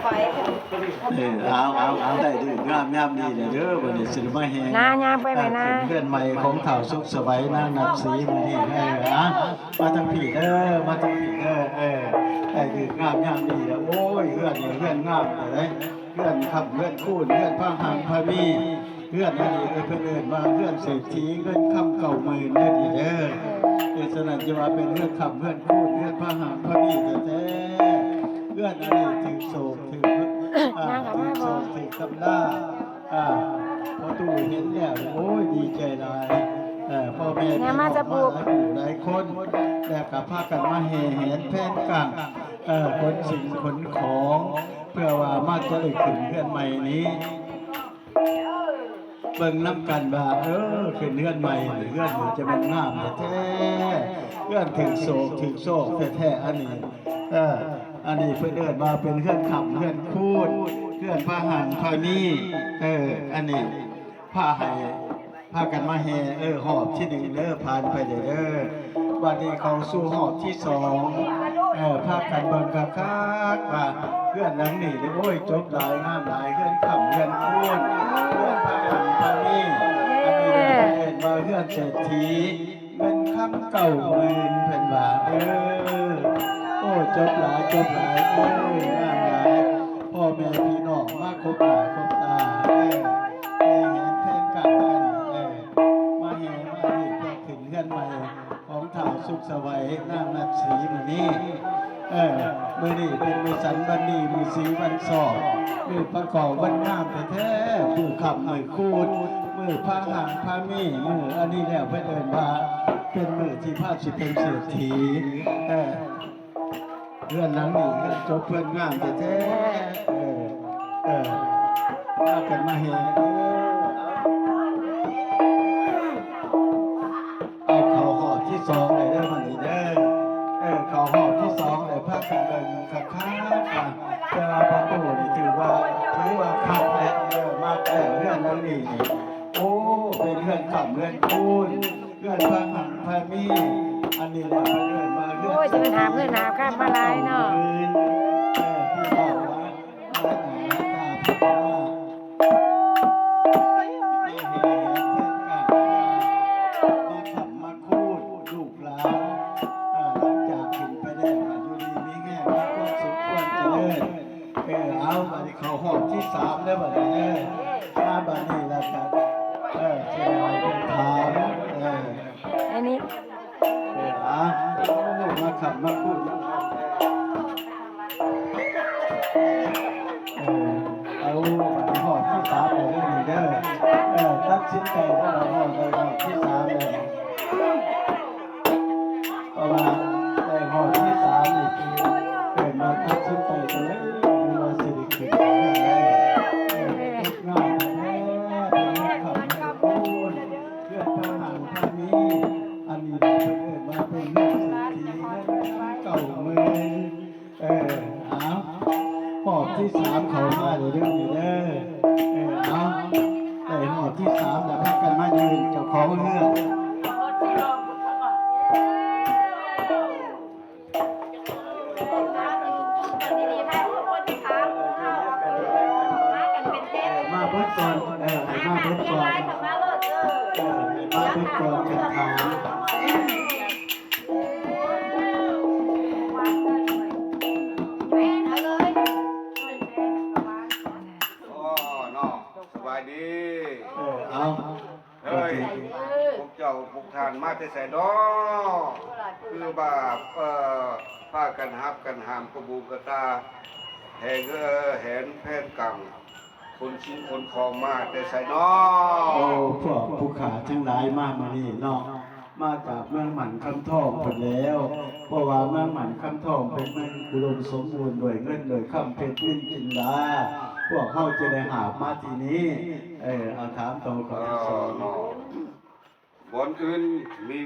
ไฟเอาได้ดีงามดีเลยเด้อวันนี้สิมาแห่น้าย่างไปไหมนะเพื่อนใหม่ของเฒ่าสุขสบายนางนับสีมื้อนี้มาทางพี่เด้อมาทางพี่เด้อได้ดีงามดีแล้วโอ้ยเพื่อนงามเลยเพื่อนขับเพื่อนคูนเพื่อนพาหังพามีเพื่อนอันนี้เพิ่นเอิ้นว่าเพื่อนเศรษฐีเงินคำเก่าหมื่นเด้อดีเด้อฉะนั้นจะว่าเป็นเพื่อนขับเพื่อนคูนเพื่อนพาหังพามีแท้เพื่อนอันนี้ถึงโศกถึงถึงกำลาพอตู่เห็นแล้วโอ้ยดีใจหลายพ่อแม่พี่น้องหลายคนแล้วก็พากันมาแห่แหนแพนกังขนสิ่งขนของเพื่อว่ามาจะได้ขึ้นเพื่อนใหม่นี้เบิ่งน้ำกันว่าขึ้นเพื่อนใหม่เพื่อนจะเป็นงามแท้เพื่อนถึงโศกแท้อันนี้อันนี้เพื่อนเดินมาเป็นเพื่อนขับเพื่อนคูดเพื่อนพาหันพานี่อันนี้พากันมาแห่หอบที่หนึ่งผ่านไปเด้อวันนี้เขาสู่หอบที่สองพากันเบิ่งคักว่าเพื่อนหลังนี่โอ้ยจบหลายงามหลายเพื่อนขับเพื่อนคูดเพื่อนพาหันพานี่อันนี้เห็นว่าเพื่อนเศรษฐีเป็นคำเก่าหมื่นเพิ่นว่าโอ้จบหลายงามหลายพ่อแม่พี่น้องมาคบหน้าคบตาเห็นเพลงกันมาแห่มาดีเพื่อขึ้นเลื่อนใหม่ของเฒ่าสุขสวัยนางนับสีมื้อนี้มื้อนี้เป็นมื้อสันวันดีมื้อสีวันสอบมื้อประกอบวันงามแท้ๆมื้อขับมื้อคูดมื้อพาหางพามีมื้ออันนี้แล้วเพิ่นเอิ้นว่าเป็นมื้อที่พาสิเป็นเศรษฐีเพื่อนหลังนี้จบเพื่อนงามแท้มากันมาเห็นเอาเขาหอบที่สองเลยเด้อมันนี่เด้อเขาหอบที่สองเลยพากันเดินขับข้าเจ้าพระปู่นี่ถือว่าขับและมาแต่เพื่อนหลังนี้โอ้เป็นเพื่อนขับเพื่อนคูนเพื่อนพาหันพามีอันนี้แหละเพื่อนมาเพื่อนจะเป็นหาเพื่อนหาข้ามมาลายเนาะเขาหอบที่สามแล้วบัดนี้มาบัดนี้แล้วครับเชียร์เป็นถามอันนี้มาขับมาพูดเอาหอบที่สามเลยนี่เด้อตัดสินใจว่าเราหอบที่สามเลยเพราะว่าหอบที่สามนี่คือเกิดมาตัดสินใจเลยหอบที่สามเขามาเรื่องนี้เด้อแต่หอบที่สามแล้วพากันมายืนเจ้าของเรื่องมาเพิ่มก่อนมาเพิ่มก่อนจะถามพวกท่านมาแต่ใส่ดอคือบาปผ้ากันฮับกันหามกระบูกระตาแหงแหนแพนกังคนชิ้นคนคองมาแต่ใส่นอโอ้พวกผู้ขาทั้งหลายมานี่เนาะมาจากเมืองหมันคำทองไปแล้วเพราะว่าเมืองหมันคำทองเป็นเมืองอุดมสมบูรณ์ด้วยเงินด้วยคำเพชรนินจินดาพวกเขาจะได้หามาที่นี้เอาถามตัวก่อนบอนอื่นมี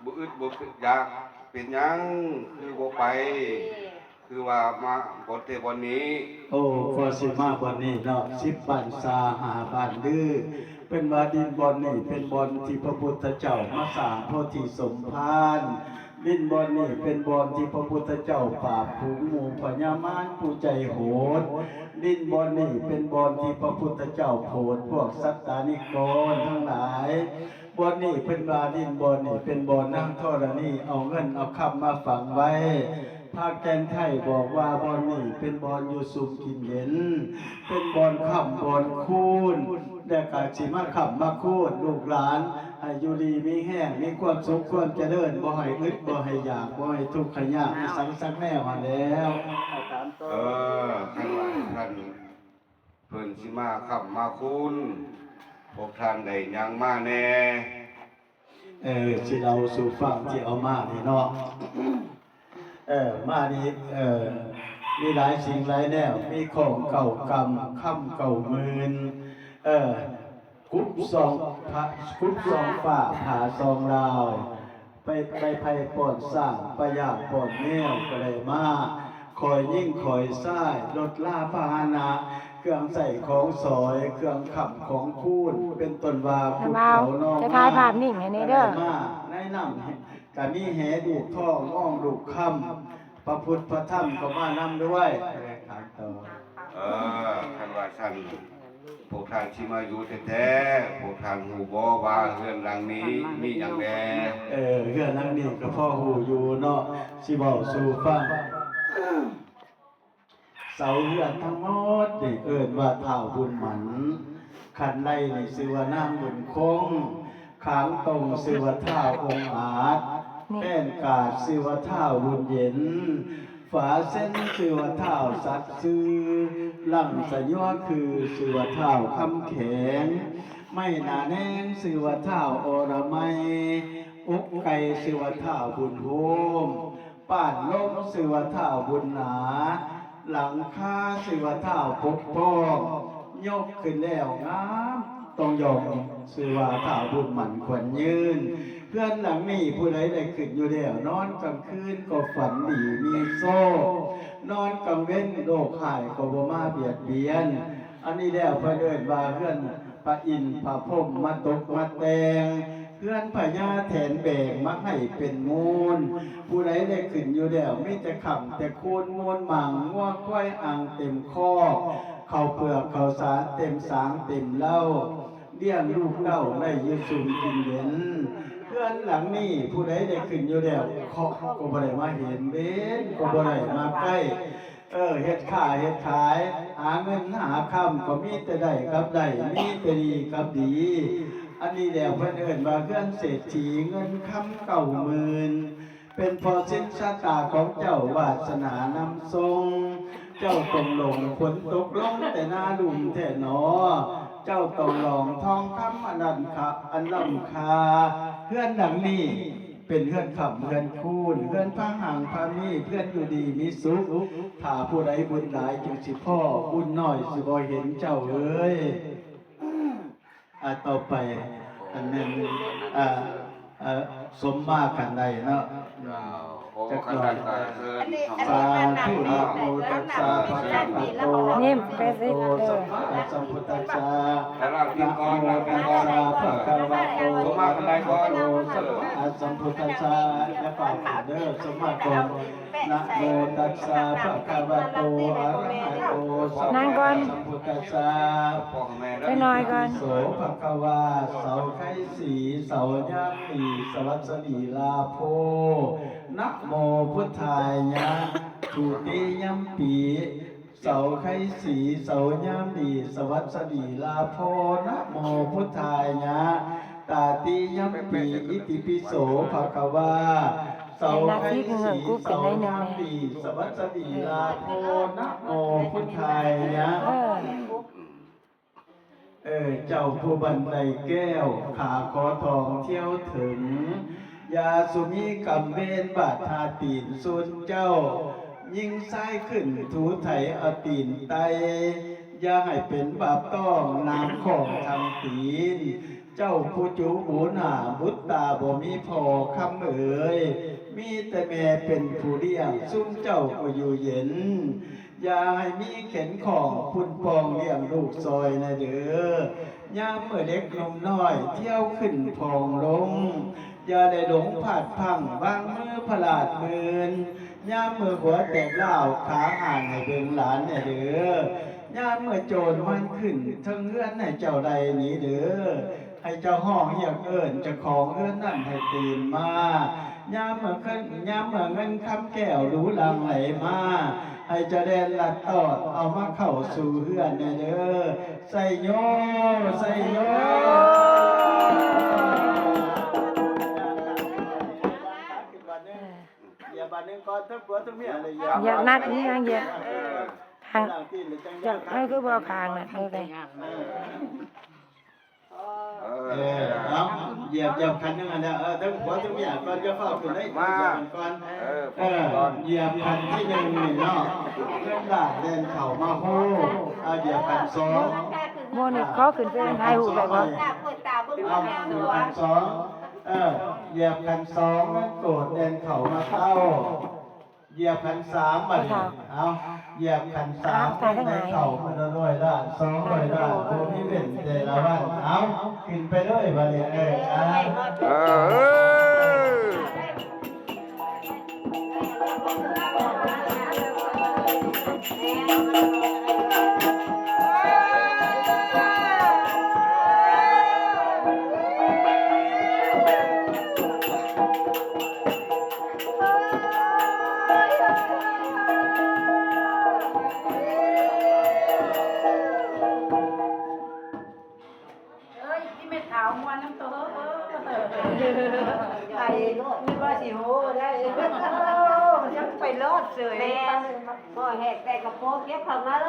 บุอึดบุอยากเป็นยังคือบ่ไปคือว่ามาบนเทบนนี้โอ้พอสิมาบนนี้เนาะ10 บ้านซาหาบ้านดื้อเป็นว่าดินบนนี่เป็นบนที่พระพุทธเจ้ามาสร้างโพธิสมภาร ดินบอนนี่เป็นบอนที่พระพุทธเจ้าปราบผูงหมู่พญามารผู้ใจโหดดินบอนนี่เป็นบอนที่พระพุทธเจ้าโปรดพวกสัตตานิกรทั้งหลายบอนนี่เป็นบาดินบอนนี่เป็นบอนนั่งธรณีเอาเงินเอาคำมาฝังไว้ภาคแกนไทยบอกว่าบอนนี่เป็นบอนอยู่สุขกินเย็นเป็นบอนค่ำบอนคูนแต่กาสิมาค่ำมาคูนลูกหลานให้อยู่ดีมีแห้งมีความสุขความเจริญบ่ให้อึดบ่ให้อยากบ่ให้ทุกข์ให้ยากมีสังสักแน่มาแล้วท่านว่าท่านเพิ่นสิมาขับมาคุณพวกท่านได้ยังมาแน่สิเราสู่ฟังที่เอามานี่เนาะมานี่มีหลายสิ่งหลายแนวมีของเก่ากรรมค่ำเก่ามืนคุบซองพระคุบซองฝ่าผาซองลาวไปภัยปอดสร้างประหยัดปอดแนวก็ได้มาคอยยิ่งคอยซ้ายรถล่าพาหนะเครื่องใส่ของสอยเครื่องขับของพูดเป็นต้นว่าพูดเขานอกจะถ่ายภาพนิ่งให้นี่เด้อในน้ำการนี้แห่ดูกท่องอ้องดูกคำพระพุทธพระธรรมก็มานำด้วยทางต่อท่านว่าท่านพวกท่านที่มาอยู่แท้ๆพวกท่านหูบ่ว่าเรือนหลังนี้มีอย่างแน่เรือนหลังนี้ก็พ่อหูอยู่เนาะสิบอกสู่ฟังเสาเรือนทั้งหมดได้เอิ้นว่าเท่าบุญหมันขันไล่ในชื่อว่านางบุญคงขางตรงชื่อว่าเท่าองค์อาจแป้นกาดชื่อว่าเท่าบุญเย็นฝาเส้นชื่อว่าเท่าสัตว์ซื่อลำสะย้อคือชื่อว่าเท่าคำแข็งไม่หนาแน่นชื่อว่าเท่าอรมัยอกไก่ชื่อว่าเท่าบุญโฮมป่านลมชื่อว่าเท่าบุญหนาหลังคาชื่อว่าเท่าปกป้องยกขึ้นแล้วงามต้องยอมชื่อว่าเท่าบุญหมันควรยืนเพื่อนหลังนี้ผู้ใดได้ขึ้นอยู่แล้วนอนกลางคืนก็ฝันดีมีโซ่นอนกลางเว้นโรคหายก็บ่มาเบียดเบียนอันนี้แล้วเพื่อนเอิ้นว่าเพื่อนพระอินทร์พระพรหมมาตกมาแต่งเพื่อนพญาแถนแบกมาให้เป็นมูลผู้ใดได้ขึ้นอยู่แล้วไม่แต่ขำแต่คูนมูลหมั่งงัวควายอ่างเต็มข้อข้าวเปลือกข้าวสารเต็มสางเต็มเหล้าเลี้ยงลูกเต้าได้ยืนสูงกินเย็นเพื่อนหลังนี้ผู้ใดได้ขึ้นอยู่แล้วก็บ่ได้มาเห็นเบ้นก็บ่ได้มาใกล้เฮ็ดค้าเฮ็ดขายหาเงินหาคำก็มีแต่ได้กับได้มีแต่ดีกับดีอันนี้แล้วเพิ่นเอิ้นว่าเพื่อนเศรษฐีเงินคำ90,000เป็นพอสิ้นชะตาของเจ้าวาสนานำทรงเจ้าต้องลงฝนตกลงแต่หน้าลุ่มแท้หนอเจ้าต้องลองทองคำอันนั้นค่ะอันล้ำค่าเพื่อนหลังนี้เป็นเพื่อนขับเพื่อนคูนเพื่อนพระห่างพระมีเพื่อนอยู่ดีมีสุขถ้าผู้ใดบุญหลายจึงสิพ่อบุญน้อยสิบ่เห็นเจ้าเอ้ยต่อไปอันนั้นสมมาขันใดเนาะจะกล่าวสาธุนะโมตัสสะภะคะวะโตอะระหะโตสัมมาสัมพุทธัสสะนะโมตัสสะภะคะวะโตอะระหะโตสัมมาสัมพุทธัสสะและฝ่ายเด้อสมมาก่อนนะโมตัสสะภะคะวะโตอะระหะโตสัมมาสัมพุทธัสสะไปหน่อยก่อนโสภะคะวะเสาไข่สีเสาญาติสวัสดีลาโภนะโมพุทธายะทุติยัมปีเสาไข่สีเสาญาติสวัสดีลาโภนะโมพุทธายะตาติยัมปีอิติปิโสภะคะวะเสาไข่สีเสาญาติสวัสดีลาโภนะโมพุทธายะเจ้าผู้บันไดแก้วขาคอทองเที่ยวถึงยาสุมีกำเบนบาดทาตีนส่วนเจ้ายิ่งซ้ายขึ้นถูไถเอาตีนไตอย่าให้เป็นบาปต้องน้ำของทางตีนเจ้าผู้จูบูหนาบุตตาบ่มีพอคำเอ๋ยมีแต่แม่เป็นผู้เลี้ยงซุ่มเจ้าก็อยู่เย็นอย่าให้มีเข็นของพุ่นปองเลี้ยงลูกซอยนะเด้อยามเมื่อเด็กนมน้อยเที่ยวขึ้นพองลง อย่าได้หลงผาดพังวางมือพลาดมืนย่ามมือหัวแตกเล่าวขาห่างให้เบิ่งหลานเนี่ยเด้อย่ามมือโจรมันขึ้นทั้งเฮือนให้เจ้าใดหนีเด้อให้เจ้าห้องเรียกเอิ้นเจ้าของเฮือนนั่นให้ตื่นมายามเมื่อเงินคำแก้วรู้ลังไหลมาให้เจ้าแดนลัดตอดเอามาเข้าสู่เฮือนเนี่ยเด้อใส่โยใส่โย อย่าบาดนึงก่อนทั้งผัวทั้งเมียอะไรอย่า อยากนัดนี่ยังอยาก เออ ทาง หลังที่หรือจัง อยากให้คือบ่คางน่ะดูเลย เออเอาเหยียบคันนึงอันเนี้ยทั้งผัวทั้งเมียก่อนจะเข้าขึ้นได้เหยียบก่อนเหยียบคันที่หนึ่งนี่เนาะเรื่องด่าเดินเข่ามาโหเอาเหยียบคันสอง โมนี่ขอขึ้นไปถ่ายรูปได้บ่ เอาเหยียบคันสองเหยียบคันสองนั่นโกรธเดินเข่ามาเข้าเหยียบคันสามมาดิเอาเหยียบคันสามในเข่ามันร้อยด้าน200ด้านตัวนี้เป็นแต่ละวันเอาขึ้นไปเลยบัดนี้ไอ้นี่ว่าสิโหได้ยังไปรอดเสยพ่อแหกแต่กระโปรงเก็บเข้ามาเลย